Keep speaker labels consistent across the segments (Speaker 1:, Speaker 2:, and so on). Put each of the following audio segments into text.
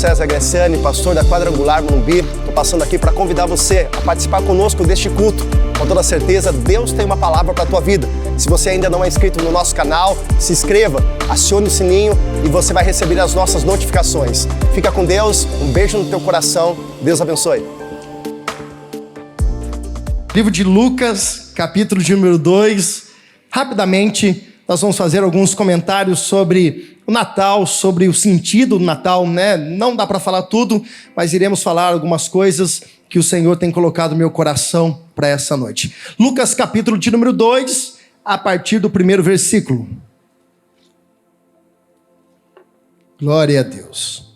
Speaker 1: César Graciani, pastor da Quadrangular Morumbi. Estou passando aqui para convidar você a participar conosco deste culto. Com toda certeza, Deus tem uma palavra para a tua vida. Se você ainda não é inscrito no nosso canal, se inscreva, acione o sininho e você vai receber as nossas notificações. Fica com Deus, um beijo no teu coração, Deus abençoe.
Speaker 2: Livro de Lucas, capítulo de número 2. Rapidamente, nós vamos fazer alguns comentários sobre o Natal, sobre o sentido do Natal, né? Não dá para falar tudo, mas iremos falar algumas coisas que o Senhor tem colocado no meu coração para essa noite. Lucas, capítulo de número 2, a partir do primeiro versículo. Glória a Deus.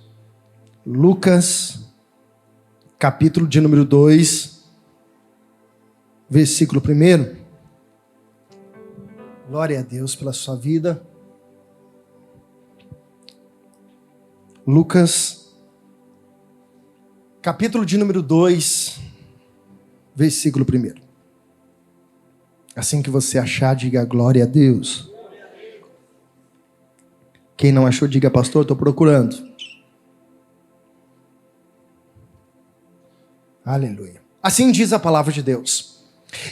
Speaker 2: Lucas, capítulo de número 2, versículo 1. Glória a Deus pela sua vida. Lucas, capítulo de número 2, versículo 1. Assim que você achar, diga glória a Deus. Quem não achou, diga pastor, estou procurando. Aleluia. Assim diz a palavra de Deus.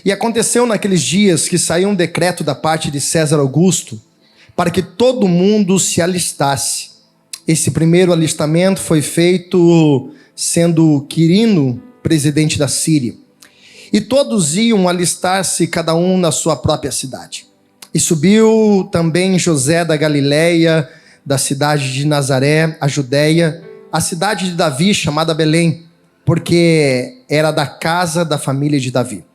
Speaker 2: E aconteceu naqueles dias que saiu um decreto da parte de César Augusto para que todo mundo se alistasse. Esse primeiro alistamento foi feito sendo Quirino presidente da Síria. E todos iam alistar-se, cada um na sua própria cidade. E subiu também José da Galileia, da cidade de Nazaré, a Judeia, a cidade de Davi, chamada Belém, porque era da casa da família de Davi.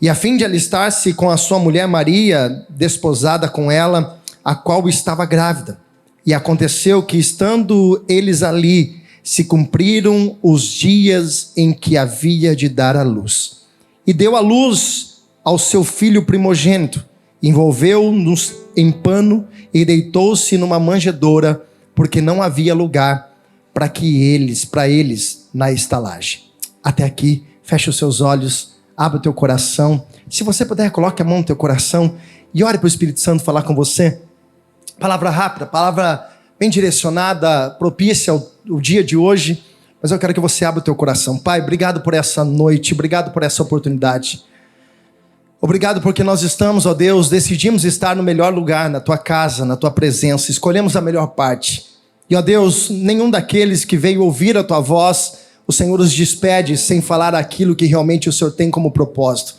Speaker 2: E a fim de alistar-se com a sua mulher Maria, desposada com ela, a qual estava grávida. E aconteceu que, estando eles ali, se cumpriram os dias em que havia de dar à luz. E deu à luz ao seu filho primogênito, envolveu-nos em pano e deitou-se numa manjedoura, porque não havia lugar para eles na estalagem. Até aqui, feche os seus olhos. Abra o teu coração. Se você puder, coloque a mão no teu coração e ore para o Espírito Santo falar com você. Palavra rápida, palavra bem direcionada, propícia ao dia de hoje. Mas eu quero que você abra o teu coração. Pai, obrigado por essa noite, obrigado por essa oportunidade. Obrigado porque nós estamos, ó Deus, decidimos estar no melhor lugar, na tua casa, na tua presença. Escolhemos a melhor parte. E, ó Deus, nenhum daqueles que veio ouvir a tua voz, o Senhor os despede sem falar aquilo que realmente o Senhor tem como propósito.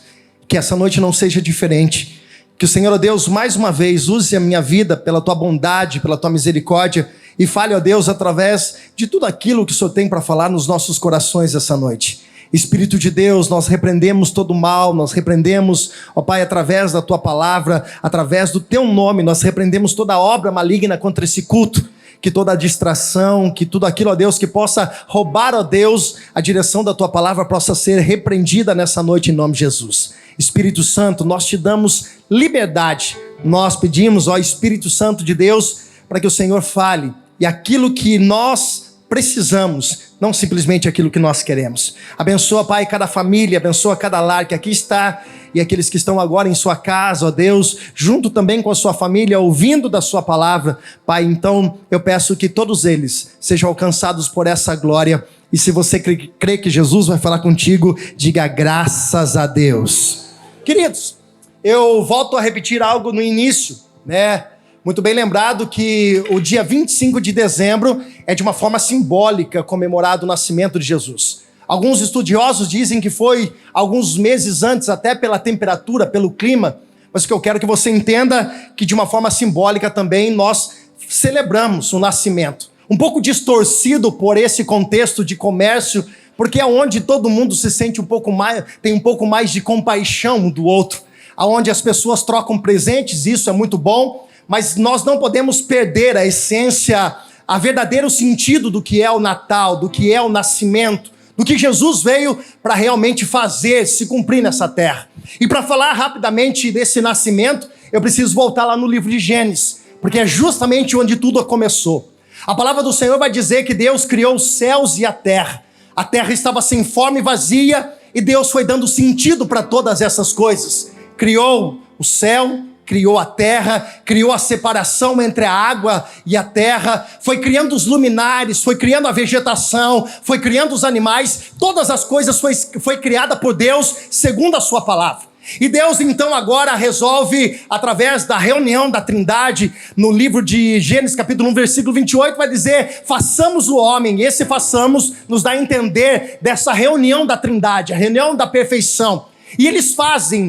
Speaker 2: Que essa noite não seja diferente. Que o Senhor, ó Deus, mais uma vez use a minha vida pela tua bondade, pela tua misericórdia e fale, ó Deus, através de tudo aquilo que o Senhor tem para falar nos nossos corações essa noite. Espírito de Deus, nós repreendemos todo o mal, nós repreendemos, ó Pai, através da tua palavra, através do teu nome, nós repreendemos toda obra maligna contra esse culto. Que toda a distração, que tudo aquilo, ó Deus, que possa roubar, ó Deus, a direção da tua palavra possa ser repreendida nessa noite em nome de Jesus. Espírito Santo, nós te damos liberdade. Nós pedimos, ó Espírito Santo de Deus, para que o Senhor fale e aquilo que nós precisamos, não simplesmente aquilo que nós queremos. Abençoa, Pai, cada família, abençoa cada lar que aqui está e aqueles que estão agora em sua casa, ó Deus, junto também com a sua família, ouvindo da sua palavra. Pai, então eu peço que todos eles sejam alcançados por essa glória. E se você crê que Jesus vai falar contigo, diga graças a Deus. Queridos, eu volto a repetir algo no início, né? Muito bem lembrado que o dia 25 de dezembro é de uma forma simbólica comemorado o nascimento de Jesus. Alguns estudiosos dizem que foi alguns meses antes, até pela temperatura, pelo clima, mas o que eu quero que você entenda que de uma forma simbólica também nós celebramos o nascimento. Um pouco distorcido por esse contexto de comércio, porque é onde todo mundo se sente um pouco mais, tem um pouco mais de compaixão um do outro, aonde as pessoas trocam presentes, isso é muito bom, mas nós não podemos perder a essência, a verdadeiro sentido do que é o Natal, do que é o nascimento, do que Jesus veio para realmente fazer, se cumprir nessa terra. E para falar rapidamente desse nascimento, eu preciso voltar lá no livro de Gênesis, porque é justamente onde tudo começou. A palavra do Senhor vai dizer que Deus criou os céus e a terra. A terra estava sem forma e vazia, e Deus foi dando sentido para todas essas coisas. Criou o céu, criou a terra, criou a separação entre a água e a terra, foi criando os luminares, foi criando a vegetação, foi criando os animais, todas as coisas foi criada por Deus segundo a sua palavra. E Deus então agora resolve, através da reunião da Trindade, no livro de Gênesis capítulo 1, versículo 28, vai dizer, façamos o homem. E esse façamos nos dá a entender dessa reunião da Trindade, a reunião da perfeição. E eles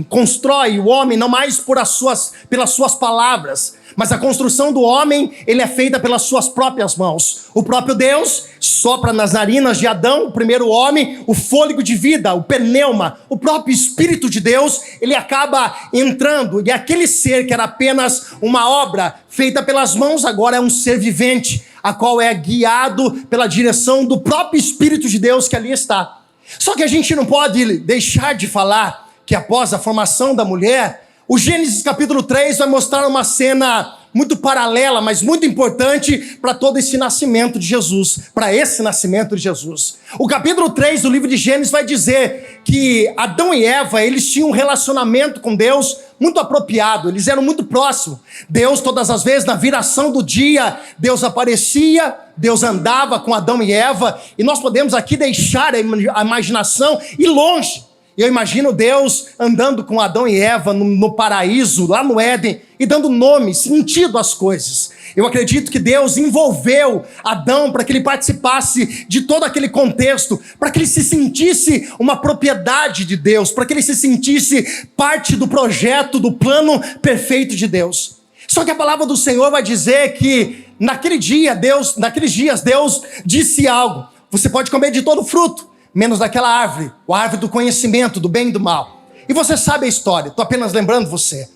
Speaker 2: constroem o homem não mais pelas suas palavras, mas a construção do homem, ele é feita pelas suas próprias mãos. O próprio Deus sopra nas narinas de Adão, o primeiro homem, o fôlego de vida, o pneuma, o próprio Espírito de Deus, ele acaba entrando, e aquele ser que era apenas uma obra feita pelas mãos, agora é um ser vivente, a qual é guiado pela direção do próprio Espírito de Deus que ali está. Só que a gente não pode deixar de falar que após a formação da mulher, o Gênesis capítulo 3 vai mostrar uma cena muito paralela, mas muito importante para todo esse nascimento de Jesus, para esse nascimento de Jesus. O capítulo 3 do livro de Gênesis vai dizer que Adão e Eva, eles tinham um relacionamento com Deus muito apropriado, eles eram muito próximos. Deus, todas as vezes, na viração do dia, Deus aparecia, Deus andava com Adão e Eva, e nós podemos aqui deixar a imaginação ir longe. Eu imagino Deus andando com Adão e Eva no paraíso, lá no Éden, e dando nome, sentido às coisas. Eu acredito que Deus envolveu Adão para que ele participasse de todo aquele contexto, para que ele se sentisse uma propriedade de Deus, para que ele se sentisse parte do projeto, do plano perfeito de Deus. Só que a palavra do Senhor vai dizer que naqueles dias Deus disse algo: você pode comer de todo fruto, menos daquela árvore, a árvore do conhecimento, do bem e do mal. E você sabe a história, estou apenas lembrando você.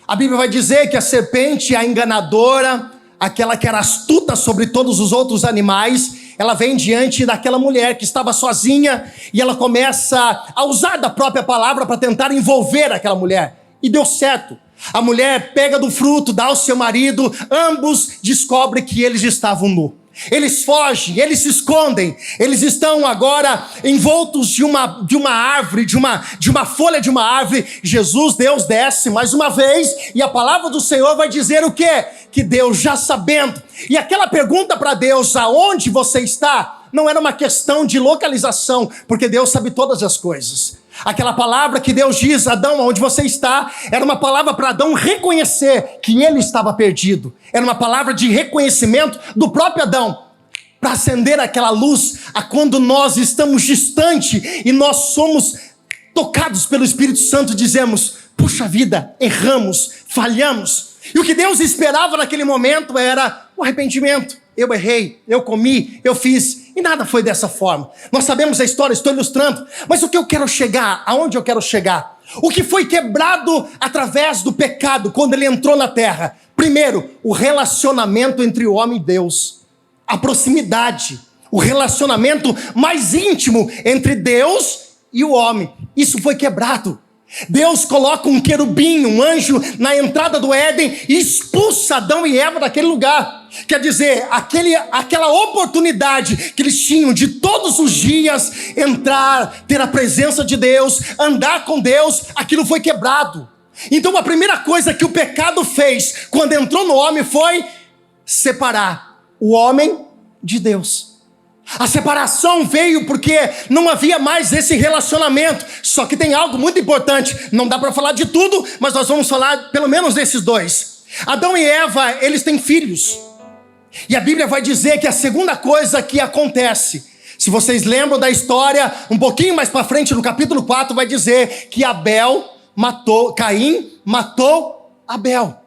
Speaker 2: A Bíblia vai dizer que a serpente, a enganadora, aquela que era astuta sobre todos os outros animais, ela vem diante daquela mulher que estava sozinha e ela começa a usar da própria palavra para tentar envolver aquela mulher. E deu certo. A mulher pega do fruto, dá ao seu marido, ambos descobrem que eles estavam nus. Eles fogem, eles se escondem, eles estão agora envoltos de uma árvore, de uma folha de uma árvore. Deus desce mais uma vez e a palavra do Senhor vai dizer o quê? Que Deus, já sabendo, e aquela pergunta para Deus, aonde você está? Não era uma questão de localização, porque Deus sabe todas as coisas. Aquela palavra que Deus diz, Adão, onde você está, era uma palavra para Adão reconhecer que ele estava perdido. Era uma palavra de reconhecimento do próprio Adão, para acender aquela luz a quando nós estamos distantes e nós somos tocados pelo Espírito Santo, dizemos, puxa vida, erramos, falhamos. E o que Deus esperava naquele momento era o arrependimento. Eu errei, eu comi, eu fiz, e nada foi dessa forma. Nós sabemos a história, estou ilustrando, mas o que eu quero chegar, aonde eu quero chegar? O que foi quebrado através do pecado quando ele entrou na terra? Primeiro, o relacionamento entre o homem e Deus, a proximidade, o relacionamento mais íntimo entre Deus e o homem. Isso foi quebrado. Deus coloca um querubim, um anjo, na entrada do Éden e expulsa Adão e Eva daquele lugar. Quer dizer, aquela oportunidade que eles tinham de todos os dias entrar, ter a presença de Deus, andar com Deus, aquilo foi quebrado. Então a primeira coisa que o pecado fez quando entrou no homem foi separar o homem de Deus. A separação veio porque não havia mais esse relacionamento. Só que tem algo muito importante. Não dá para falar de tudo, mas nós vamos falar pelo menos desses dois. Adão e Eva, eles têm filhos. E a Bíblia vai dizer que a segunda coisa que acontece, se vocês lembram da história, um pouquinho mais para frente, no capítulo 4, vai dizer que Caim matou Abel.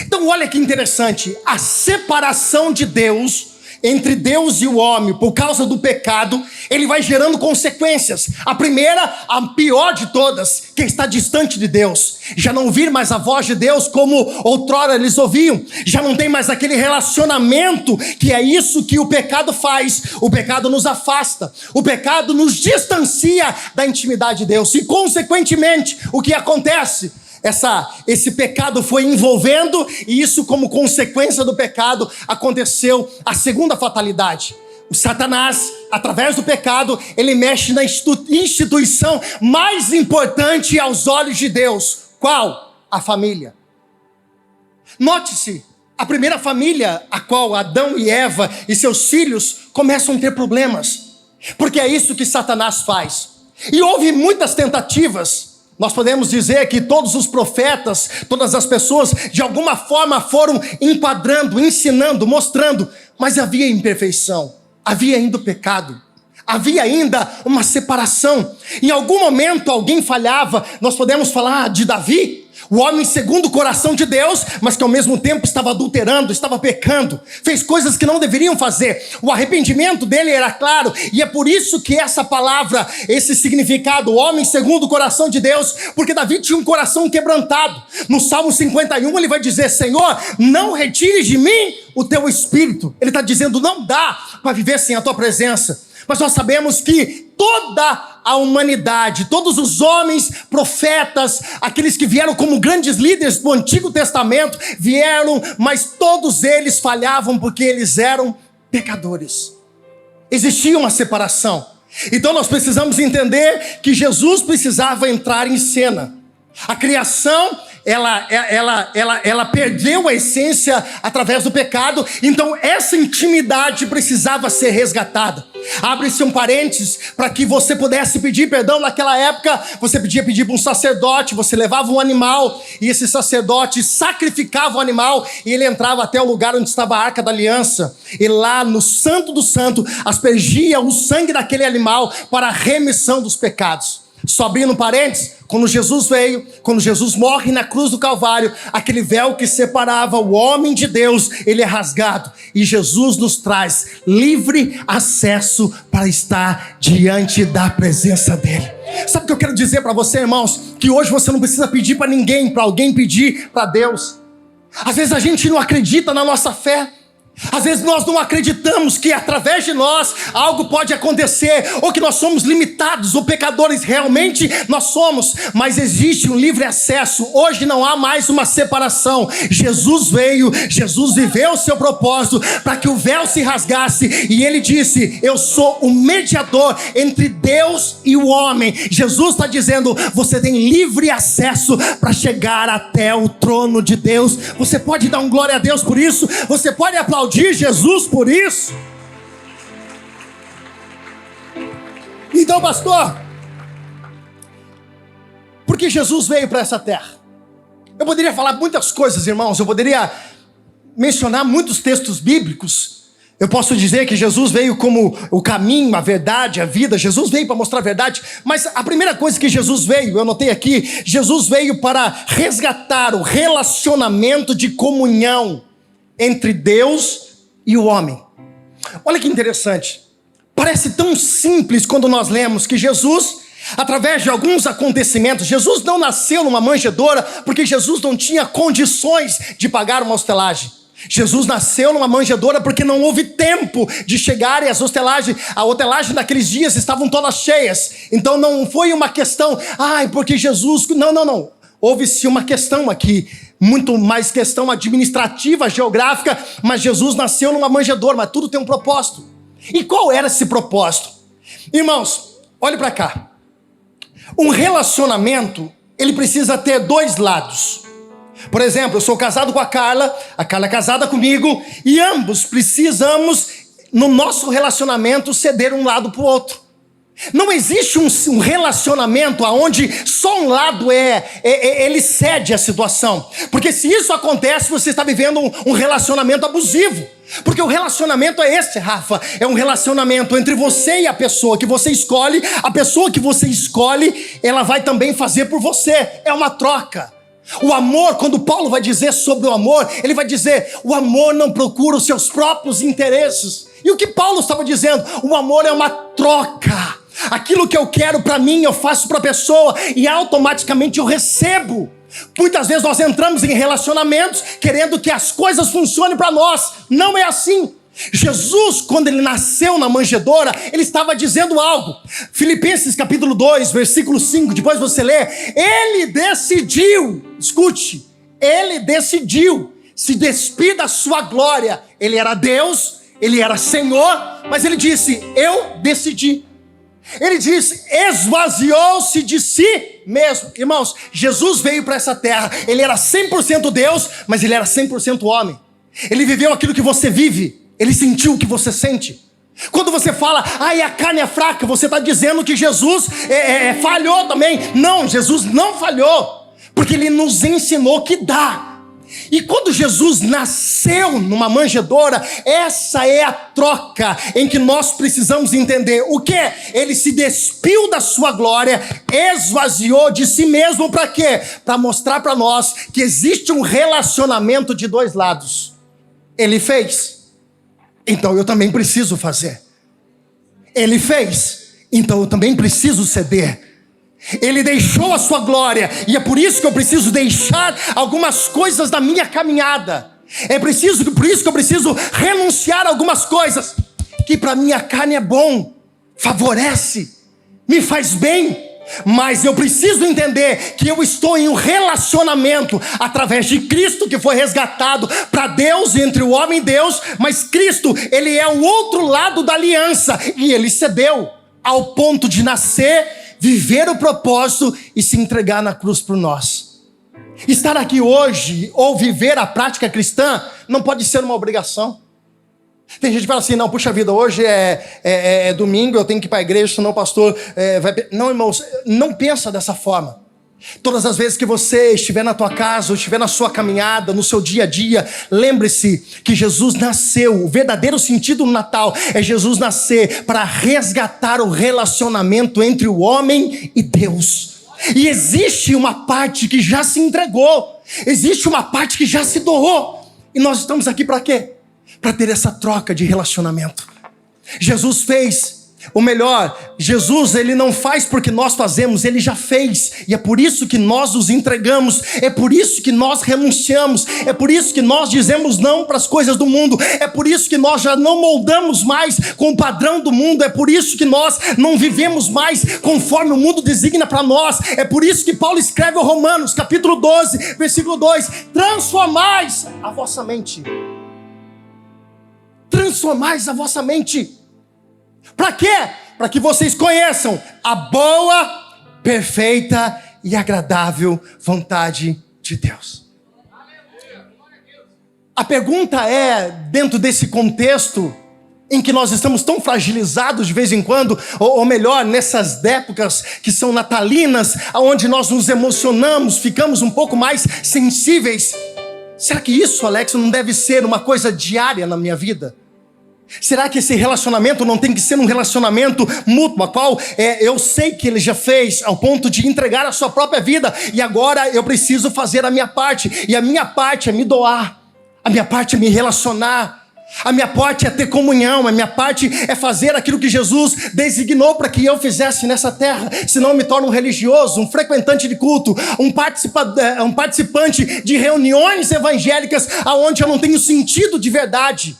Speaker 2: Então olha que interessante, a separação de Deus entre Deus e o homem, por causa do pecado, ele vai gerando consequências. A primeira, a pior de todas, que está distante de Deus. Já não ouvir mais a voz de Deus como outrora eles ouviam. Já não tem mais aquele relacionamento, que é isso que o pecado faz. O pecado nos afasta. O pecado nos distancia da intimidade de Deus. E, consequentemente, o que acontece? Esse pecado foi envolvendo, e isso, como consequência do pecado, aconteceu a segunda fatalidade. O Satanás, através do pecado, ele mexe na instituição mais importante aos olhos de Deus. Qual? A família. Note-se, a primeira família, a qual Adão e Eva e seus filhos começam a ter problemas, porque é isso que Satanás faz. E houve muitas tentativas. Nós podemos dizer que todos os profetas, todas as pessoas, de alguma forma foram enquadrando, ensinando, mostrando, mas havia imperfeição, havia ainda o pecado, havia ainda uma separação. Em algum momento alguém falhava. Nós podemos falar de Davi, o homem segundo o coração de Deus, mas que ao mesmo tempo estava adulterando, estava pecando, fez coisas que não deveriam fazer. O arrependimento dele era claro, e é por isso que essa palavra, esse significado, o homem segundo o coração de Deus, porque Davi tinha um coração quebrantado. No Salmo 51 ele vai dizer: Senhor, não retires de mim o teu espírito. Ele está dizendo, não dá para viver sem a tua presença. Mas nós sabemos que toda a humanidade, todos os homens, profetas, aqueles que vieram como grandes líderes do Antigo Testamento, vieram, mas todos eles falhavam porque eles eram pecadores. Existia uma separação. Então nós precisamos entender que Jesus precisava entrar em cena. A criação, ela perdeu a essência através do pecado, então essa intimidade precisava ser resgatada. Abre-se um parênteses para que você pudesse pedir perdão. Naquela época, você podia pedir para um sacerdote, você levava um animal, e esse sacerdote sacrificava o animal, e ele entrava até o lugar onde estava a Arca da Aliança, e lá no Santo do Santo, aspergia o sangue daquele animal para a remissão dos pecados. Só abrindo parênteses, quando Jesus veio, quando Jesus morre na cruz do Calvário, aquele véu que separava o homem de Deus, ele é rasgado, e Jesus nos traz livre acesso para estar diante da presença dele. Sabe o que eu quero dizer para você, irmãos? Que hoje você não precisa pedir para ninguém, para alguém pedir para Deus. Às vezes a gente não acredita na nossa fé. Às vezes nós não acreditamos que através de nós algo pode acontecer, ou que nós somos limitados, ou pecadores. Realmente nós somos, mas existe um livre acesso. Hoje não há mais uma separação. Jesus veio, Jesus viveu o seu propósito para que o véu se rasgasse, e ele disse: eu sou o mediador entre Deus e o homem. Jesus está dizendo: você tem livre acesso para chegar até o trono de Deus. Você pode dar um glória a Deus por isso? Você pode aplaudir Jesus por isso? Então, pastor, por que Jesus veio para essa terra? Eu poderia falar muitas coisas, irmãos. Eu poderia mencionar muitos textos bíblicos. Eu posso dizer que Jesus veio como o caminho, a verdade, a vida. Jesus veio para mostrar a verdade. Mas a primeira coisa que Jesus veio, eu anotei aqui, Jesus veio para resgatar o relacionamento de comunhão entre Deus e o homem. Olha que interessante. Parece tão simples quando nós lemos que Jesus, através de alguns acontecimentos, Jesus não nasceu numa manjedoura porque Jesus não tinha condições de pagar uma hostelagem. Jesus nasceu numa manjedoura porque não houve tempo de chegarem as hostelagens. A hotelagem daqueles dias estavam todas cheias. Então não foi uma questão, porque Jesus... Não. Houve-se uma questão aqui, muito mais questão administrativa, geográfica, mas Jesus nasceu numa manjedoura, mas tudo tem um propósito. E qual era esse propósito? Irmãos, olhe para cá. Um relacionamento, ele precisa ter dois lados. Por exemplo, eu sou casado com a Carla é casada comigo, e ambos precisamos, no nosso relacionamento, ceder um lado para o outro. Não existe um relacionamento onde só um lado ele cede a situação. Porque se isso acontece, você está vivendo um relacionamento abusivo. Porque o relacionamento é esse, Rafa. É um relacionamento entre você e a pessoa que você escolhe. A pessoa que você escolhe, ela vai também fazer por você. É uma troca. O amor, quando Paulo vai dizer sobre o amor, ele vai dizer: o amor não procura os seus próprios interesses. E o que Paulo estava dizendo? O amor é uma troca. Aquilo que eu quero para mim, eu faço para a pessoa, e automaticamente eu recebo. Muitas vezes nós entramos em relacionamentos querendo que as coisas funcionem para nós. Não é assim. Jesus, quando ele nasceu na manjedoura, ele estava dizendo algo. Filipenses capítulo 2, versículo 5, depois você lê. Ele decidiu, escute, ele decidiu se despir da sua glória. Ele era Deus, ele era Senhor, mas ele disse: eu decidi. Ele diz, esvaziou-se de si mesmo. Irmãos, Jesus veio para essa terra. Ele era 100% Deus, mas ele era 100% homem. Ele viveu aquilo que você vive. Ele sentiu o que você sente. Quando você fala, a carne é fraca, você está dizendo que Jesus falhou também. Não, Jesus não falhou, porque ele nos ensinou que dá. E quando Jesus nasceu numa manjedoura, essa é a troca em que nós precisamos entender. O que? Ele se despiu da sua glória, esvaziou de si mesmo, para quê? Para mostrar para nós que existe um relacionamento de dois lados. Ele fez, então eu também preciso fazer. Ele fez, então eu também preciso ceder. Ele deixou a sua glória, e é por isso que eu preciso deixar algumas coisas da minha caminhada. Por isso que eu preciso renunciar a algumas coisas que para minha carne é bom, favorece, me faz bem. Mas eu preciso entender que eu estou em um relacionamento através de Cristo, que foi resgatado para Deus, entre o homem e Deus. Mas Cristo, ele é o outro lado da aliança, e ele cedeu ao ponto de nascer, viver o propósito e se entregar na cruz por nós. Estar aqui hoje ou viver a prática cristã não pode ser uma obrigação. Tem gente que fala assim, não, puxa vida, hoje é domingo, eu tenho que ir para a igreja, senão o pastor vai... Não, irmãos, não pensa dessa forma. Todas as vezes que você estiver na tua casa, ou estiver na sua caminhada, no seu dia a dia, lembre-se que Jesus nasceu. O verdadeiro sentido do Natal é Jesus nascer para resgatar o relacionamento entre o homem e Deus. E existe uma parte que já se entregou, existe uma parte que já se doou. E nós estamos aqui para quê? Para ter essa troca de relacionamento. Jesus fez o melhor. Jesus, ele não faz porque nós fazemos, ele já fez. E é por isso que nós nos entregamos, é por isso que nós renunciamos, é por isso que nós dizemos não para as coisas do mundo, é por isso que nós já não moldamos mais com o padrão do mundo, é por isso que nós não vivemos mais conforme o mundo designa para nós. É por isso que Paulo escreve aos Romanos, capítulo 12, versículo 2: transformais a vossa mente. Transformais a vossa mente. Para quê? Para que vocês conheçam a boa, perfeita e agradável vontade de Deus. A pergunta é, dentro desse contexto em que nós estamos tão fragilizados de vez em quando, ou melhor, nessas épocas que são natalinas, onde nós nos emocionamos, ficamos um pouco mais sensíveis. Será que isso, Alex, não deve ser uma coisa diária na minha vida? Será que esse relacionamento não tem que ser um relacionamento mútuo, a qual eu sei que ele já fez ao ponto de entregar a sua própria vida, e agora eu preciso fazer a minha parte, e a minha parte é me doar, a minha parte é me relacionar, a minha parte é ter comunhão, a minha parte é fazer aquilo que Jesus designou para que eu fizesse nessa terra. Senão eu me torno um religioso, um frequentante de culto, um participante de reuniões evangélicas onde eu não tenho sentido de verdade.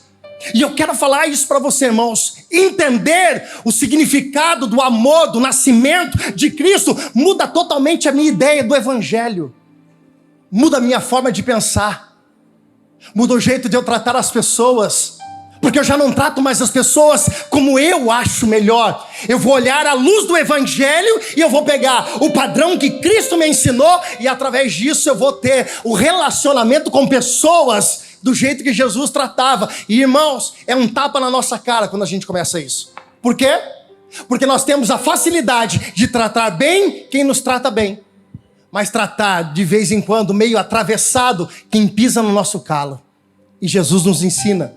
Speaker 2: E eu quero falar isso para você, irmãos. Entender o significado do amor, do nascimento de Cristo, muda totalmente a minha ideia do evangelho. Muda a minha forma de pensar. Muda o jeito de eu tratar as pessoas. Porque eu já não trato mais as pessoas como eu acho melhor. Eu vou olhar à luz do evangelho e eu vou pegar o padrão que Cristo me ensinou, e através disso eu vou ter o relacionamento com pessoas do jeito que Jesus tratava. E irmãos, é um tapa na nossa cara quando a gente começa isso. Por quê? Porque nós temos a facilidade de tratar bem quem nos trata bem, mas tratar de vez em quando meio atravessado quem pisa no nosso calo. E Jesus nos ensina: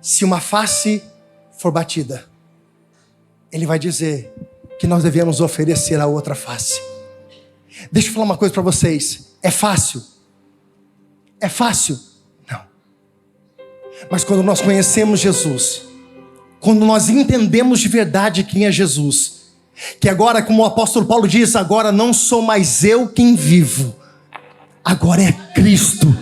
Speaker 2: se uma face for batida, ele vai dizer que nós devemos oferecer a outra face. Deixa eu falar uma coisa para vocês. É fácil? É fácil? Mas quando nós conhecemos Jesus, quando nós entendemos de verdade quem é Jesus, que agora, como o apóstolo Paulo diz, agora não sou mais eu quem vivo, agora é Cristo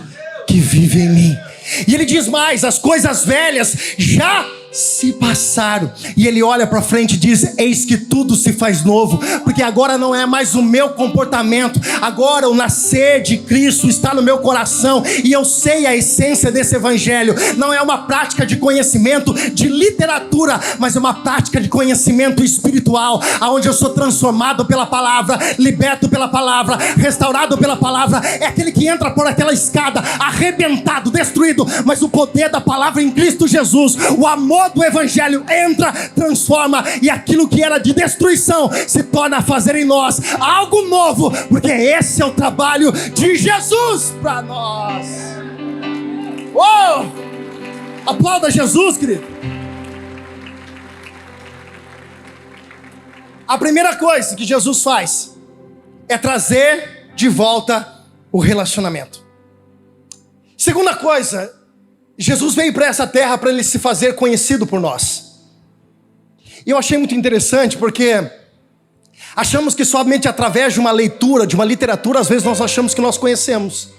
Speaker 2: que vive em mim. E ele diz mais: as coisas velhas já se passaram. E ele olha para frente e diz: eis que tudo se faz novo, porque agora não é mais o meu comportamento, agora o nascer de Cristo está no meu coração, e eu sei a essência desse evangelho. Não é uma prática de conhecimento de literatura, mas é uma prática de conhecimento espiritual, aonde eu sou transformado pela palavra, liberto pela palavra, restaurado pela palavra. É aquele que entra por aquela escada arrebentado, destruído, mas o poder da palavra em Cristo Jesus, o amor do evangelho entra, transforma, e aquilo que era de destruição se torna a fazer em nós algo novo, porque esse é o trabalho de Jesus para nós. Aplauda Jesus, querido. A primeira coisa que Jesus faz é trazer de volta o relacionamento. Segunda coisa, Jesus veio para essa terra para ele se fazer conhecido por nós. E eu achei muito interessante porque achamos que somente através de uma leitura, de uma literatura, às vezes nós achamos que nós conhecemos.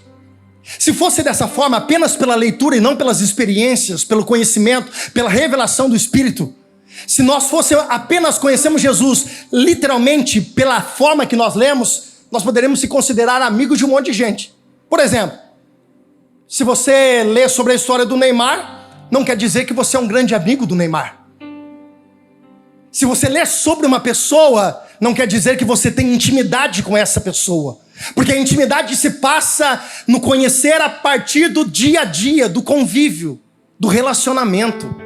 Speaker 2: Se fosse dessa forma, apenas pela leitura e não pelas experiências, pelo conhecimento, pela revelação do Espírito, se nós fosse apenas conhecemos Jesus literalmente pela forma que nós lemos, nós poderíamos se considerar amigos de um monte de gente. Por exemplo, se você lê sobre a história do Neymar, não quer dizer que você é um grande amigo do Neymar. Se você lê sobre uma pessoa, não quer dizer que você tem intimidade com essa pessoa. Porque a intimidade se passa no conhecer a partir do dia a dia, do convívio, do relacionamento.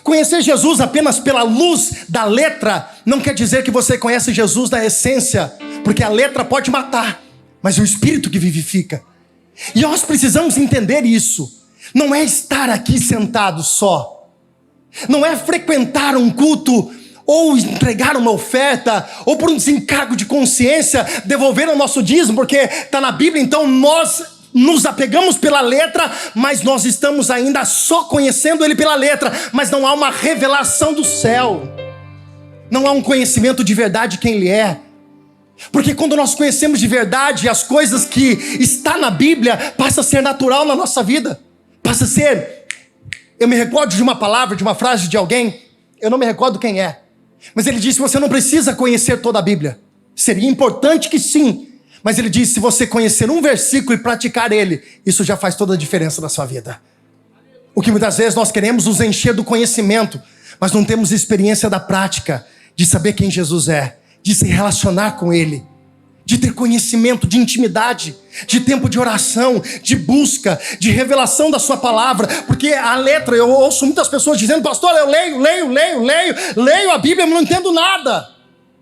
Speaker 2: Conhecer Jesus apenas pela luz da letra não quer dizer que você conhece Jesus na essência, porque a letra pode matar, mas é o Espírito que vivifica. E nós precisamos entender isso. Não é estar aqui sentado só, não é frequentar um culto ou entregar uma oferta, ou por um desencargo de consciência devolver o nosso dízimo, porque está na Bíblia. Então nós nos apegamos pela letra, mas nós estamos ainda só conhecendo Ele pela letra, mas não há uma revelação do céu, não há um conhecimento de verdade quem Ele é. Porque quando nós conhecemos de verdade as coisas que está na Bíblia, passa a ser natural na nossa vida, passa a ser... Eu me recordo de uma palavra, de uma frase de alguém, eu não me recordo quem é, mas ele disse: você não precisa conhecer toda a Bíblia. Seria importante que sim, mas ele disse: se você conhecer um versículo e praticar ele, isso já faz toda a diferença na sua vida. O que muitas vezes nós queremos nos encher do conhecimento, mas não temos experiência da prática, de saber quem Jesus é, de se relacionar com Ele, de ter conhecimento, de intimidade, de tempo de oração, de busca, de revelação da sua palavra. Porque a letra, eu ouço muitas pessoas dizendo: pastor, eu leio a Bíblia, mas não entendo nada.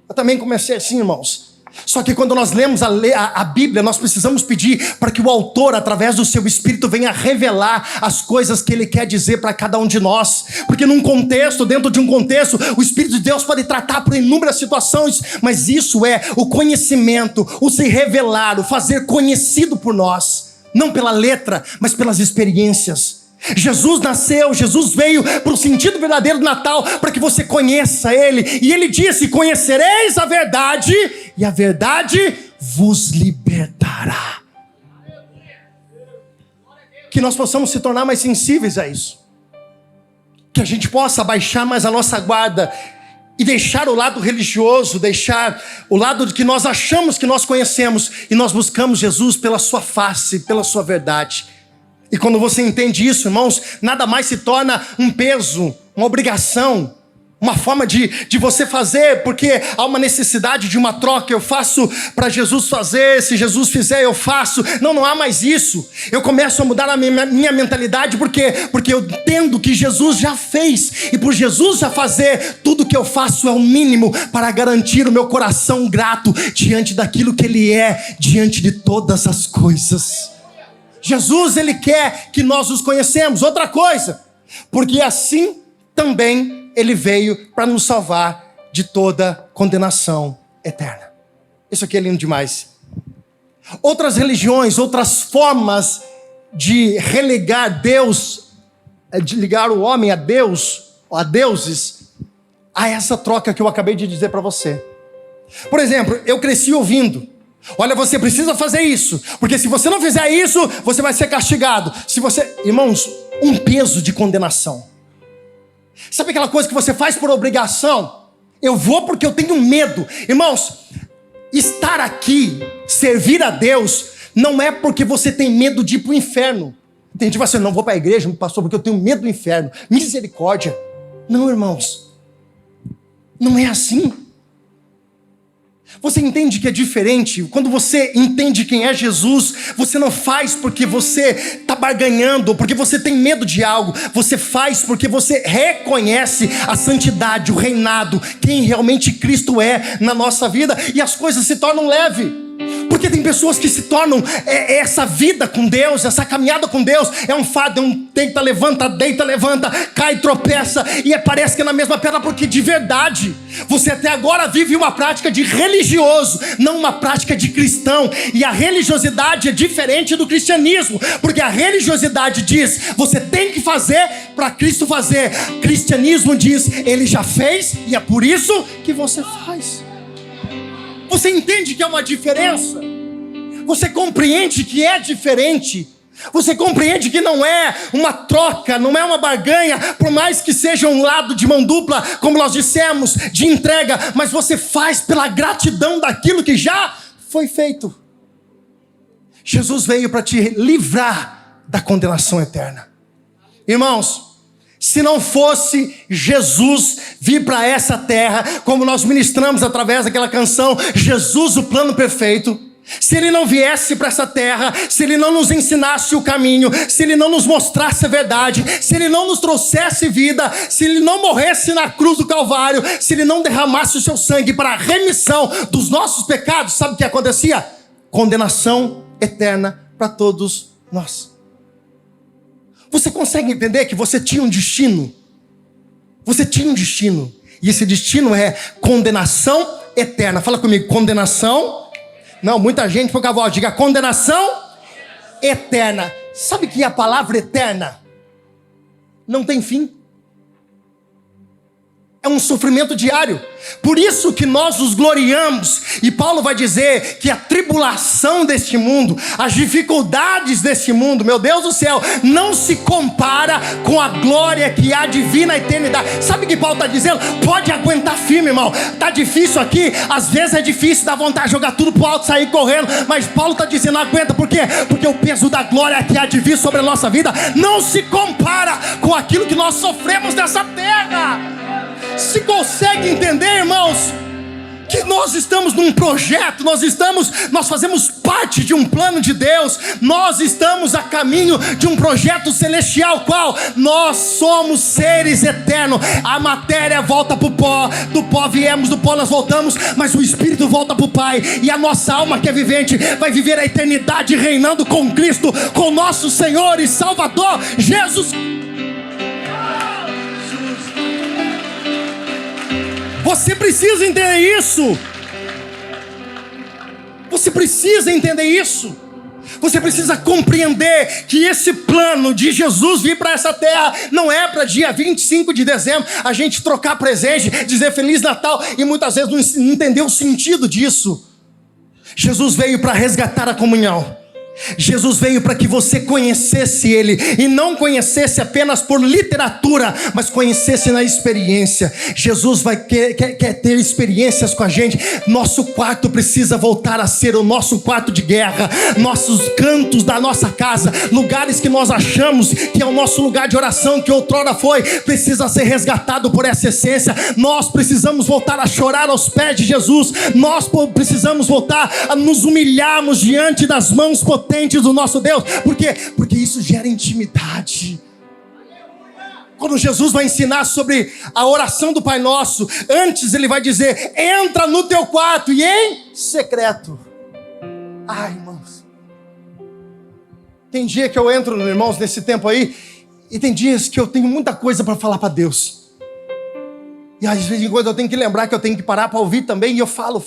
Speaker 2: Eu também comecei assim, irmãos. Só que quando nós lemos a Bíblia, nós precisamos pedir para que o autor, através do seu Espírito, venha revelar as coisas que Ele quer dizer para cada um de nós. Porque num contexto, dentro de um contexto, o Espírito de Deus pode tratar por inúmeras situações, mas isso é o conhecimento, o se revelar, o fazer conhecido por nós, não pela letra, mas pelas experiências. Jesus nasceu, Jesus veio para o sentido verdadeiro do Natal, para que você conheça Ele. E Ele disse: conhecereis a verdade, e a verdade vos libertará. Que nós possamos se tornar mais sensíveis a isso, que a gente possa baixar mais a nossa guarda e deixar o lado religioso, deixar o lado de que nós achamos que nós conhecemos, e nós buscamos Jesus pela sua face, pela sua verdade. E quando você entende isso, irmãos, nada mais se torna um peso, uma obrigação, uma forma de você fazer, porque há uma necessidade de uma troca. Eu faço para Jesus fazer, se Jesus fizer eu faço. Não há mais isso. Eu começo a mudar a minha mentalidade, porque eu entendo que Jesus já fez, e por Jesus já fazer, tudo que eu faço é o mínimo para garantir o meu coração grato diante daquilo que Ele é, diante de todas as coisas. Jesus, Ele quer que nós os conhecemos. Outra coisa, porque assim também Ele veio para nos salvar de toda condenação eterna. Isso aqui é lindo demais. Outras religiões, outras formas de relegar Deus, de ligar o homem a Deus, a deuses, a essa troca que eu acabei de dizer para você. Por exemplo, eu cresci ouvindo: olha, você precisa fazer isso, porque se você não fizer isso, você vai ser castigado. Se você... Irmãos, um peso de condenação. Sabe aquela coisa que você faz por obrigação? Eu vou porque eu tenho medo. Irmãos, estar aqui, servir a Deus, não é porque você tem medo de ir para o inferno. Tem gente que fala assim, não vou para a igreja, pastor, porque eu tenho medo do inferno. Misericórdia. Não, irmãos. Não é assim. Você entende que é diferente? Quando você entende quem é Jesus, você não faz porque você está barganhando, porque você tem medo de algo. Você faz porque você reconhece a santidade, o reinado, quem realmente Cristo é na nossa vida. E as coisas se tornam leves. Porque tem pessoas que se tornam essa vida com Deus, essa caminhada com Deus, é um fardo, é um deita, levanta, cai, tropeça, e parece que é na mesma pedra, porque de verdade, você até agora vive uma prática de religioso, não uma prática de cristão, e a religiosidade é diferente do cristianismo, porque a religiosidade diz, você tem que fazer para Cristo fazer, cristianismo diz, ele já fez, e é por isso que você faz. Você entende que é uma diferença? Você compreende que é diferente? Você compreende que não é uma troca, não é uma barganha, por mais que seja um lado de mão dupla, como nós dissemos, de entrega, mas você faz pela gratidão daquilo que já foi feito. Jesus veio para te livrar da condenação eterna. Irmãos, se não fosse Jesus vir para essa terra, como nós ministramos através daquela canção, Jesus, o plano perfeito, se ele não viesse para essa terra, se ele não nos ensinasse o caminho, se ele não nos mostrasse a verdade, se ele não nos trouxesse vida, se ele não morresse na cruz do Calvário, se ele não derramasse o seu sangue para a remissão dos nossos pecados, sabe o que acontecia? Condenação eterna para todos nós. Você consegue entender que você tinha um destino? Você tinha um destino. E esse destino é condenação eterna. Fala comigo, condenação. Não, muita gente, por favor, diga condenação eterna. Sabe que a palavra eterna não tem fim? É um sofrimento diário. Por isso que nós nos gloriamos. E Paulo vai dizer que a tribulação deste mundo, as dificuldades deste mundo, meu Deus do céu, não se compara com a glória que há de vir na eternidade. Sabe o que Paulo está dizendo? Pode aguentar firme, irmão. Está difícil aqui, às vezes é difícil, dá vontade de jogar tudo pro alto, sair correndo. Mas Paulo está dizendo, aguenta, por quê? Porque o peso da glória que há de vir sobre a nossa vida não se compara com aquilo que nós sofremos nessa terra. Se consegue entender, irmãos, que nós estamos num projeto, nós fazemos parte de um plano de Deus, nós estamos a caminho de um projeto celestial, qual? Nós somos seres eternos, a matéria volta para o pó, do pó viemos, do pó nós voltamos, mas o Espírito volta para o Pai, e a nossa alma que é vivente, vai viver a eternidade reinando com Cristo, com nosso Senhor e Salvador, Jesus. Você precisa entender isso. Você precisa entender isso. Você precisa compreender que esse plano de Jesus vir para essa terra não é para dia 25 de dezembro a gente trocar presente, dizer Feliz Natal e muitas vezes não entender o sentido disso. Jesus veio para resgatar a comunhão. Jesus veio para que você conhecesse Ele e não conhecesse apenas por literatura, mas conhecesse na experiência. Jesus quer ter experiências com a gente. Nosso quarto precisa voltar a ser o nosso quarto de guerra. Nossos cantos da nossa casa, lugares que nós achamos que é o nosso lugar de oração, que outrora foi, precisa ser resgatado por essa essência. Nós precisamos voltar a chorar aos pés de Jesus. Nós precisamos voltar a nos humilharmos diante das mãos potentes do nosso Deus. Por quê? Porque isso gera intimidade. Quando Jesus vai ensinar sobre a oração do Pai Nosso, antes ele vai dizer, entra no teu quarto e em secreto. Ai, irmãos, tem dia que eu entro, irmãos, nesse tempo aí, e tem dias que eu tenho muita coisa para falar para Deus. E às vezes eu tenho que lembrar que eu tenho que parar para ouvir também, e eu falo,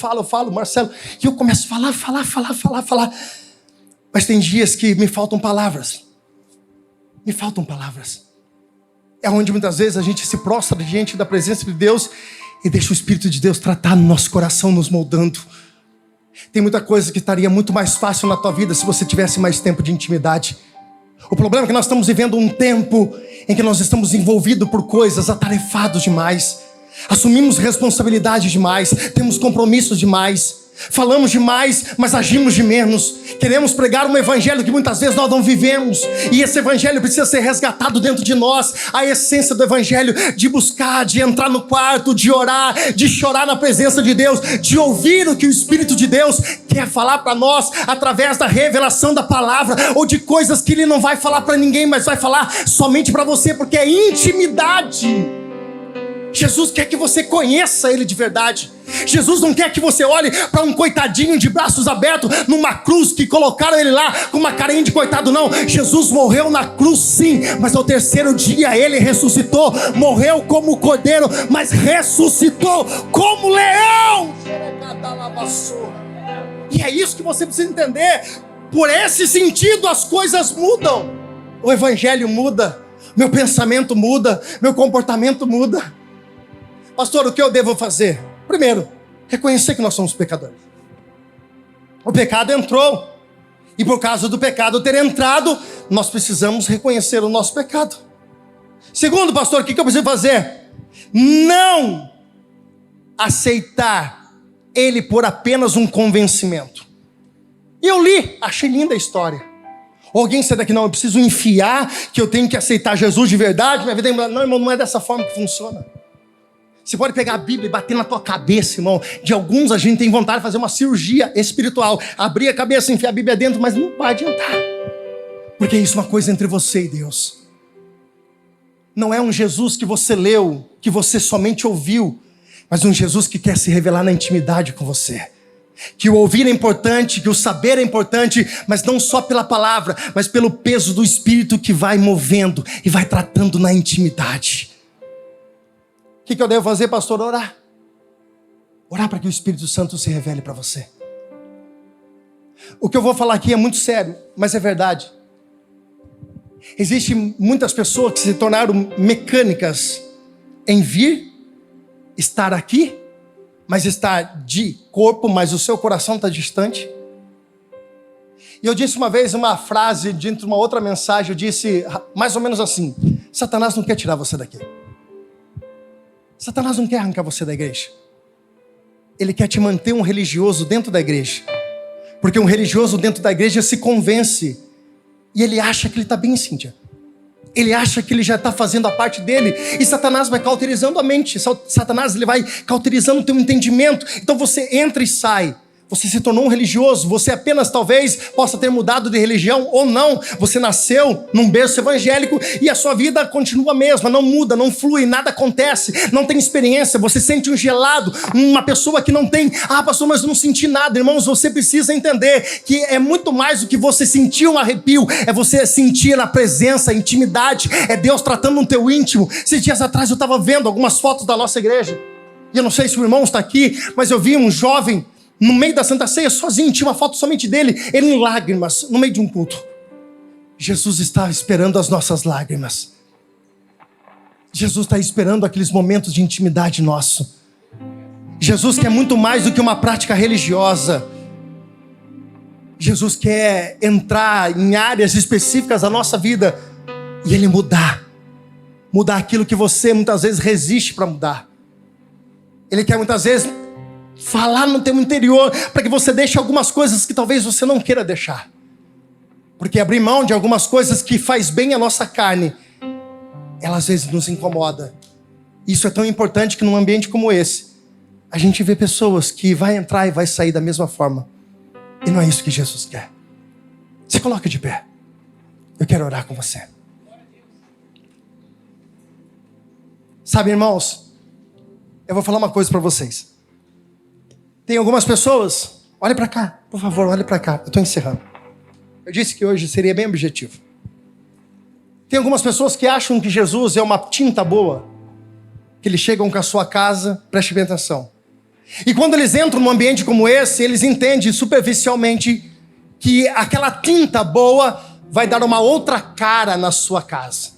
Speaker 2: Marcelo, e eu começo a falar. Mas tem dias que me faltam palavras. É onde muitas vezes a gente se prostra diante da presença de Deus e deixa o Espírito de Deus tratar no nosso coração, nos moldando. Tem muita coisa que estaria muito mais fácil na tua vida se você tivesse mais tempo de intimidade. O problema é que nós estamos vivendo um tempo em que nós estamos envolvidos por coisas, atarefados demais. Assumimos responsabilidade demais, temos compromissos demais. Falamos demais, mas agimos de menos. Queremos pregar um evangelho que muitas vezes nós não vivemos. E esse evangelho precisa ser resgatado dentro de nós. A essência do evangelho de buscar, de entrar no quarto, de orar, de chorar na presença de Deus, de ouvir o que o Espírito de Deus quer falar para nós através da revelação da palavra, ou de coisas que Ele não vai falar para ninguém, mas vai falar somente para você, porque é intimidade. Jesus quer que você conheça Ele de verdade. Jesus não quer que você olhe para um coitadinho de braços abertos numa cruz que colocaram Ele lá com uma carinha de coitado, não. Jesus morreu na cruz sim, mas ao terceiro dia Ele ressuscitou. Morreu como cordeiro, mas ressuscitou como leão. E é isso que você precisa entender. Por esse sentido as coisas mudam. O evangelho muda, meu pensamento muda, meu comportamento muda. Pastor, o que eu devo fazer? Primeiro, reconhecer que nós somos pecadores. O pecado entrou. E por causa do pecado ter entrado, nós precisamos reconhecer o nosso pecado. Segundo, pastor, o que eu preciso fazer? Não aceitar Ele por apenas um convencimento. E eu li, achei linda a história. Alguém sai daqui, não, eu preciso enfiar que eu tenho que aceitar Jesus de verdade. Minha vida, não, irmão, não é dessa forma que funciona. Você pode pegar a Bíblia e bater na tua cabeça, irmão. De alguns a gente tem vontade de fazer uma cirurgia espiritual. Abrir a cabeça, enfiar a Bíblia dentro, mas não vai adiantar. Porque isso é uma coisa entre você e Deus. Não é um Jesus que você leu, que você somente ouviu, mas um Jesus que quer se revelar na intimidade com você. Que o ouvir é importante, que o saber é importante, mas não só pela palavra, mas pelo peso do Espírito que vai movendo e vai tratando na intimidade. O que eu devo fazer, pastor? Orar. Orar para que o Espírito Santo se revele para você. O que eu vou falar aqui é muito sério, mas é verdade. Existem muitas pessoas que se tornaram mecânicas em vir, estar aqui, mas estar de corpo, mas o seu coração está distante. E eu disse uma vez uma frase dentro de uma outra mensagem, eu disse mais ou menos assim: Satanás não quer tirar você daqui. Satanás não quer arrancar você da igreja. Ele quer te manter um religioso dentro da igreja. Porque um religioso dentro da igreja se convence. E ele acha que ele está bem, Cíntia. Ele acha que ele já está fazendo a parte dele. E Satanás vai cauterizando a mente. Satanás ele vai cauterizando o teu entendimento. Então você entra e sai. Você se tornou um religioso. Você apenas talvez possa ter mudado de religião ou não. Você nasceu num berço evangélico e a sua vida continua a mesma. Não muda, não flui, nada acontece. Não tem experiência. Você sente um gelado. Uma pessoa que não tem... Ah, pastor, mas eu não senti nada. Irmãos, você precisa entender que é muito mais do que você sentir um arrepio. É você sentir a presença, a intimidade. É Deus tratando no teu íntimo. Esses dias atrás eu estava vendo algumas fotos da nossa igreja. E eu não sei se o irmão está aqui, mas eu vi um jovem no meio da Santa Ceia, sozinho, tinha uma foto somente dele, ele em lágrimas, no meio de um culto. Jesus está esperando as nossas lágrimas. Jesus está esperando aqueles momentos de intimidade nosso. Jesus quer muito mais do que uma prática religiosa. Jesus quer entrar em áreas específicas da nossa vida e Ele mudar aquilo que você muitas vezes resiste para mudar. Ele quer muitas vezes falar no teu interior, para que você deixe algumas coisas que talvez você não queira deixar. Porque abrir mão de algumas coisas que faz bem à nossa carne, ela às vezes nos incomoda. Isso é tão importante que num ambiente como esse, a gente vê pessoas que vai entrar e vai sair da mesma forma. E não é isso que Jesus quer. Se coloca de pé. Eu quero orar com você. Sabe, irmãos, eu vou falar uma coisa para vocês. Tem algumas pessoas, olha para cá, por favor, olha para cá, eu estou encerrando. Eu disse que hoje seria bem objetivo. Tem algumas pessoas que acham que Jesus é uma tinta boa, que eles chegam com a sua casa, preste bem atenção. E quando eles entram num ambiente como esse, eles entendem superficialmente que aquela tinta boa vai dar uma outra cara na sua casa.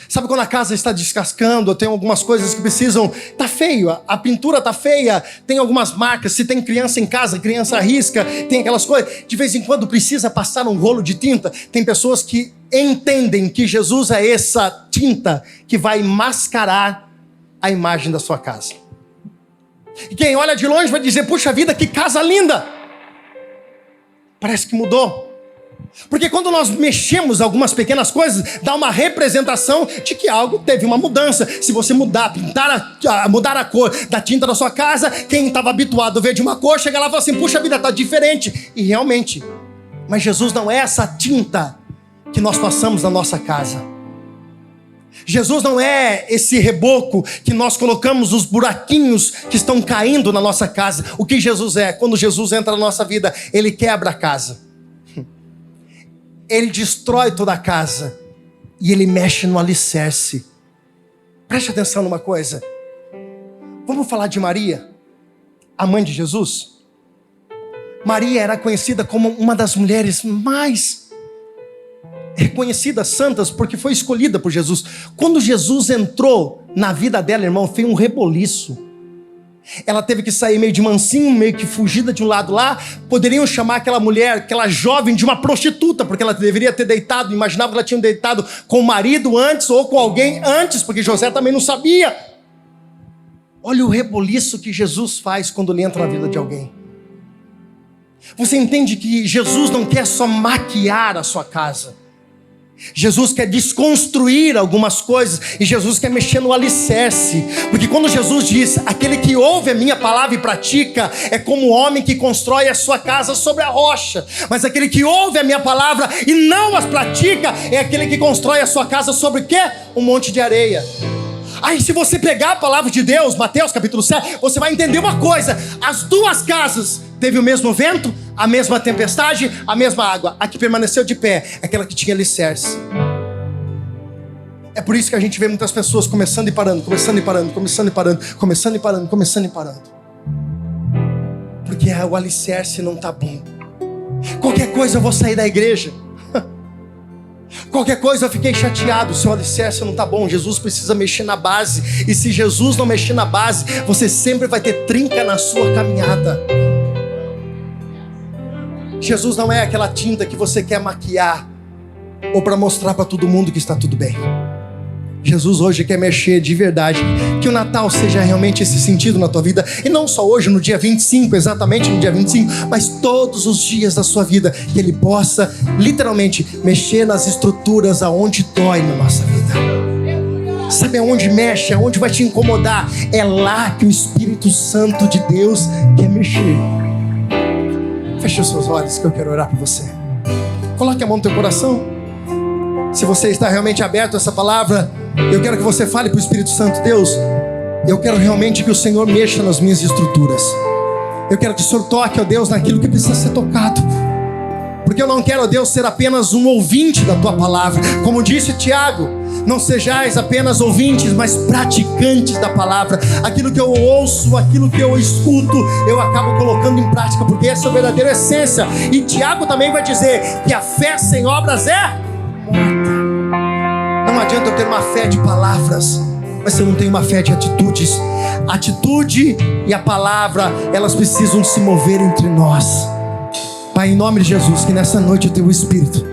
Speaker 2: Sabe quando a casa está descascando, tem algumas coisas que precisam... Tá feio, a pintura tá feia, tem algumas marcas, se tem criança em casa, criança risca, tem aquelas coisas. De vez em quando precisa passar um rolo de tinta. Tem pessoas que entendem que Jesus é essa tinta que vai mascarar a imagem da sua casa. E quem olha de longe vai dizer, puxa vida, que casa linda! Parece que mudou. Porque quando nós mexemos algumas pequenas coisas, dá uma representação de que algo teve uma mudança. Se você mudar a cor da tinta da sua casa, quem estava habituado a ver de uma cor, chega lá e fala assim, puxa vida, está diferente. E realmente, mas Jesus não é essa tinta que nós passamos na nossa casa. Jesus não é esse reboco que nós colocamos os buraquinhos que estão caindo na nossa casa. O que Jesus é? Quando Jesus entra na nossa vida, Ele quebra a casa. Ele destrói toda a casa e Ele mexe no alicerce. Preste atenção numa coisa. Vamos falar de Maria, a mãe de Jesus? Maria era conhecida como uma das mulheres mais reconhecidas, santas, porque foi escolhida por Jesus. Quando Jesus entrou na vida dela, irmão, foi um reboliço. Ela teve que sair meio de mansinho, meio que fugida de um lado lá. Poderiam chamar aquela mulher, aquela jovem, de uma prostituta, porque ela deveria ter deitado, imaginava que ela tinha deitado com o marido antes, ou com alguém antes, porque José também não sabia. Olha o reboliço que Jesus faz quando ele entra na vida de alguém. Você entende que Jesus não quer só maquiar a sua casa. Jesus quer desconstruir algumas coisas e Jesus quer mexer no alicerce, porque quando Jesus diz, aquele que ouve a minha palavra e pratica é como o homem que constrói a sua casa sobre a rocha, mas aquele que ouve a minha palavra e não as pratica é aquele que constrói a sua casa sobre o quê? Um monte de areia. Aí se você pegar a palavra de Deus, Mateus capítulo 7, você vai entender uma coisa, as duas casas teve o mesmo vento, a mesma tempestade, a mesma água. A que permaneceu de pé é aquela que tinha alicerce. É por isso que a gente vê muitas pessoas começando e parando, começando e parando, começando e parando, começando e parando, começando e parando. Porque o alicerce não está bom. Qualquer coisa eu vou sair da igreja. Qualquer coisa eu fiquei chateado, seu alicerce não está bom. Jesus precisa mexer na base. E se Jesus não mexer na base, você sempre vai ter trinca na sua caminhada. Jesus não é aquela tinta que você quer maquiar ou para mostrar para todo mundo que está tudo bem. Jesus hoje quer mexer de verdade. Que o Natal seja realmente esse sentido na tua vida. E não só hoje, no dia 25, exatamente no dia 25, mas todos os dias da sua vida. Que Ele possa, literalmente, mexer nas estruturas aonde dói na nossa vida. Sabe aonde mexe, aonde vai te incomodar? É lá que o Espírito Santo de Deus quer mexer. Feche os seus olhos que eu quero orar por você. Coloque a mão no teu coração. Se você está realmente aberto a essa palavra, eu quero que você fale para o Espírito Santo, Deus, eu quero realmente que o Senhor mexa nas minhas estruturas. Eu quero que o Senhor toque, ó Deus, naquilo que precisa ser tocado. Porque eu não quero, ó Deus, ser apenas um ouvinte da Tua palavra. Como disse Tiago, não sejais apenas ouvintes, mas praticantes da palavra. Aquilo que eu ouço, aquilo que eu escuto, eu acabo colocando em prática, porque essa é a verdadeira essência. E Tiago também vai dizer que a fé sem obras é morta. Não adianta eu ter uma fé de palavras, mas se eu não tenho uma fé de atitudes. A atitude e a palavra, elas precisam se mover entre nós. Pai, em nome de Jesus, que nessa noite o Teu Espírito,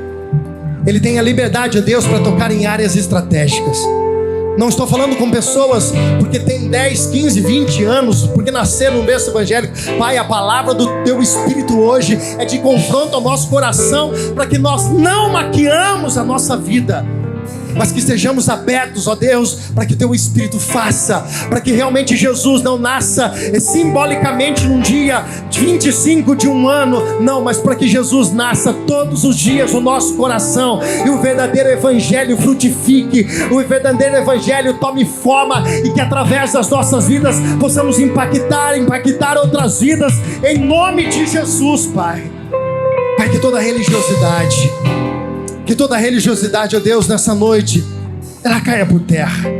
Speaker 2: Ele tenha liberdade, ó Deus, para tocar em áreas estratégicas. Não estou falando com pessoas porque tem 10, 15, 20 anos, porque nasceram no berço evangélico. Pai, a palavra do Teu Espírito hoje é de confronto ao nosso coração, para que nós não maquiamos a nossa vida, mas que estejamos abertos, ó Deus, para que Teu Espírito faça, para que realmente Jesus não nasça simbolicamente num dia 25 de um ano, não, mas para que Jesus nasça todos os dias no nosso coração, e o verdadeiro Evangelho frutifique, o verdadeiro Evangelho tome forma, e que através das nossas vidas possamos impactar outras vidas, em nome de Jesus, Pai. Pai, que toda religiosidade, ó Deus, nessa noite, ela caia por terra.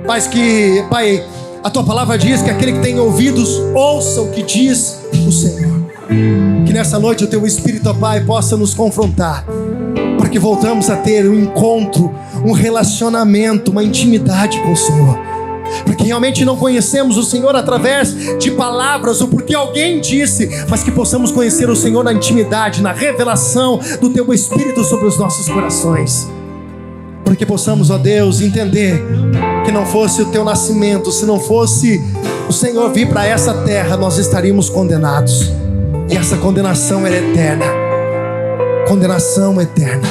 Speaker 2: Pai, a Tua palavra diz que aquele que tem ouvidos, ouça o que diz o Senhor. Que nessa noite o Teu Espírito, ó Pai, possa nos confrontar, para que voltamos a ter um encontro um relacionamento, uma intimidade com o Senhor. Porque realmente não conhecemos o Senhor através de palavras ou porque alguém disse, mas que possamos conhecer o Senhor na intimidade, na revelação do Teu Espírito sobre os nossos corações. Para que possamos, ó Deus, entender que não fosse o Teu nascimento, se não fosse o Senhor vir para essa terra, nós estaríamos condenados. E essa condenação era eterna. Condenação eterna.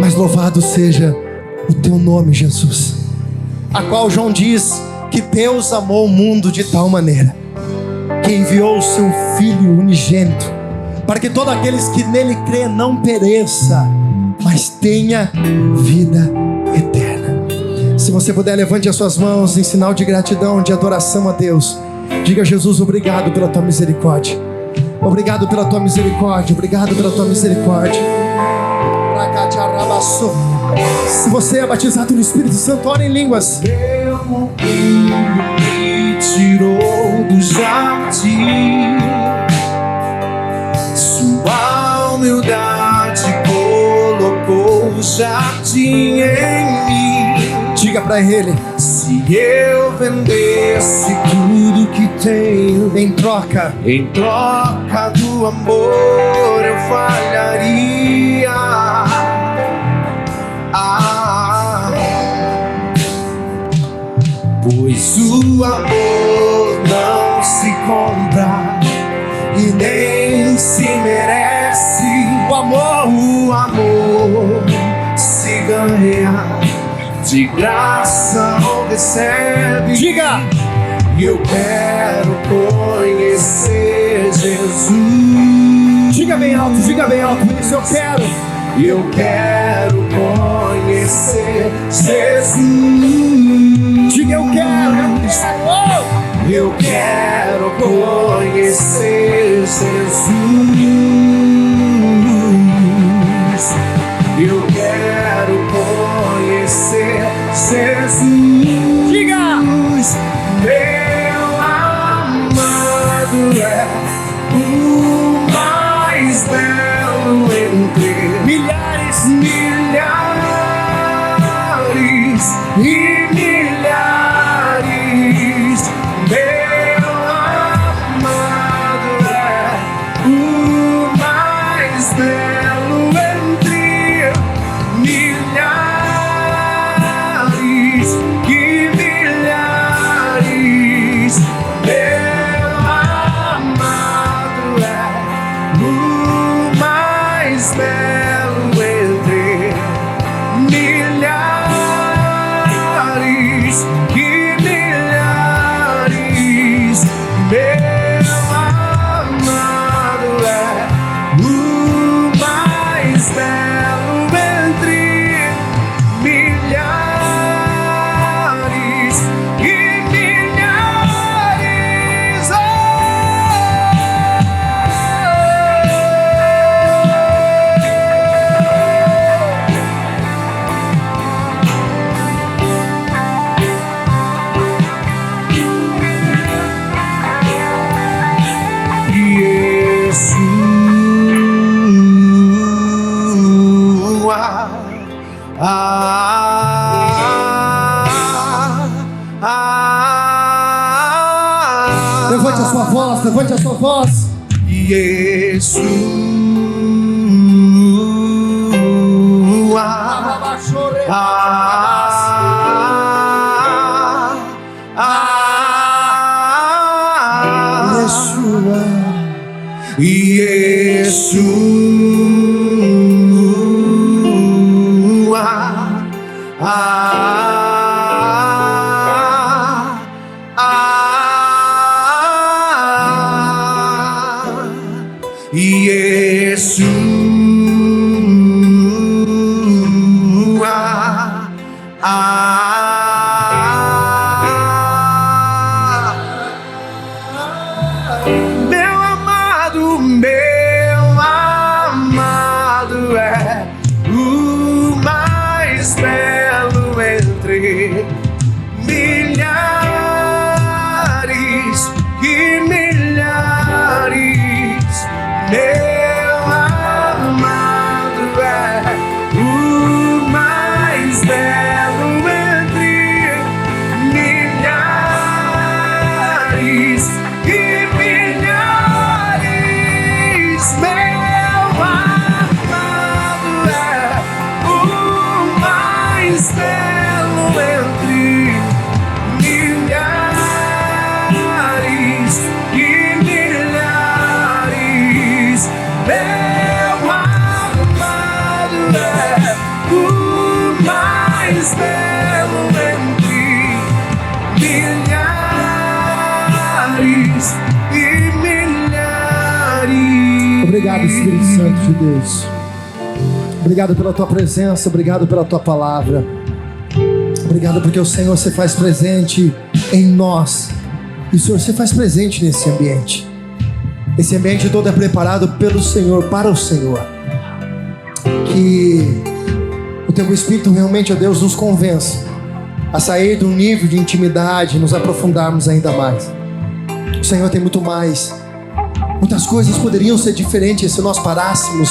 Speaker 2: Mas louvado seja o Teu nome, Jesus. A qual João diz que Deus amou o mundo de tal maneira que enviou o Seu Filho unigênito, para que todos aqueles que nele crê não pereça, mas tenha vida eterna. Se você puder, levante as suas mãos em sinal de gratidão, de adoração a Deus. Diga: Jesus, obrigado pela Tua misericórdia. Obrigado pela Tua misericórdia. Obrigado pela Tua misericórdia. Se você é batizado no Espírito Santo, ore em línguas.
Speaker 3: Meu filho me tirou do jardim, sua humildade colocou o jardim em mim.
Speaker 2: Diga para Ele:
Speaker 3: se eu vendesse tudo que tenho
Speaker 2: em troca
Speaker 3: do amor, eu falharia. Pois o amor não se compra e nem se merece. O amor se ganha, de graça ou recebe.
Speaker 2: Diga:
Speaker 3: e eu quero conhecer Jesus.
Speaker 2: Diga bem alto isso. Eu quero
Speaker 3: conhecer Jesus.
Speaker 2: Diga:
Speaker 3: eu quero conhecer Jesus. Eu quero conhecer Jesus.
Speaker 2: Diga:
Speaker 3: meu amado é o mais belo entre milhares e milhares. Meu amado é o mais belo entre milhares e milhares. Meu amado é o mais belo entre milhares e milhares. Meu amado é o mais belo entre milhares e milhares.
Speaker 2: Levante a sua voz.
Speaker 3: Yeshua. Meu amado é o mais belo entre milhares e milhares. Meu amado é o mais
Speaker 2: Obrigado, Espírito Santo de Deus. Obrigado pela tua presença, obrigado pela tua palavra. Obrigado porque o Senhor se faz presente em nós. E o Senhor se faz presente nesse ambiente. Esse ambiente todo é preparado pelo Senhor, para o Senhor. Que o teu Espírito realmente, ó Deus, nos convença a sair de um nível de intimidade e nos aprofundarmos ainda mais. O Senhor tem muito mais. Muitas coisas poderiam ser diferentes se nós parássemos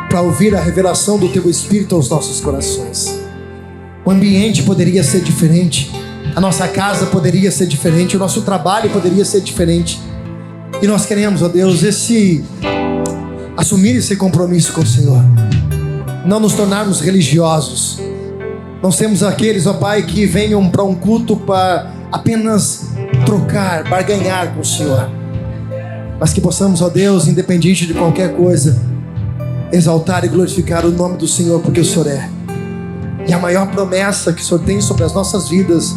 Speaker 2: para ouvir a revelação do teu Espírito aos nossos corações. O ambiente poderia ser diferente, a nossa casa poderia ser diferente, o nosso trabalho poderia ser diferente. E nós queremos, ó Deus, assumir esse compromisso com o Senhor. Não nos tornarmos religiosos. Não sermos aqueles, ó Pai, que venham para um culto para apenas trocar, barganhar com o Senhor. Mas que possamos, ó Deus, independente de qualquer coisa, exaltar e glorificar o nome do Senhor, porque o Senhor é. E a maior promessa que o Senhor tem sobre as nossas vidas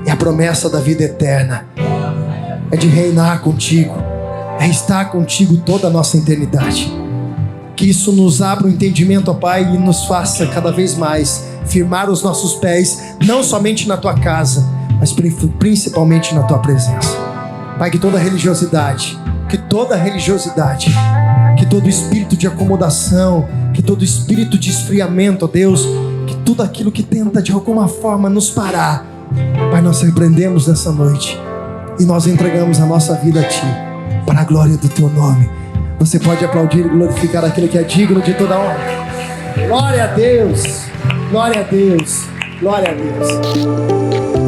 Speaker 2: é a promessa da vida eterna. É de reinar contigo, é estar contigo toda a nossa eternidade. Que isso nos abra o entendimento, ó Pai, e nos faça cada vez mais firmar os nossos pés, não somente na tua casa, mas principalmente na tua presença. Pai, que toda religiosidade, que todo espírito de acomodação, que todo espírito de esfriamento, ó Deus, que tudo aquilo que tenta de alguma forma nos parar, Pai, nós repreendemos nessa noite e nós entregamos a nossa vida a Ti, para a glória do Teu nome. Você pode aplaudir e glorificar aquele que é digno de toda honra. Glória a Deus, glória a Deus, glória a Deus.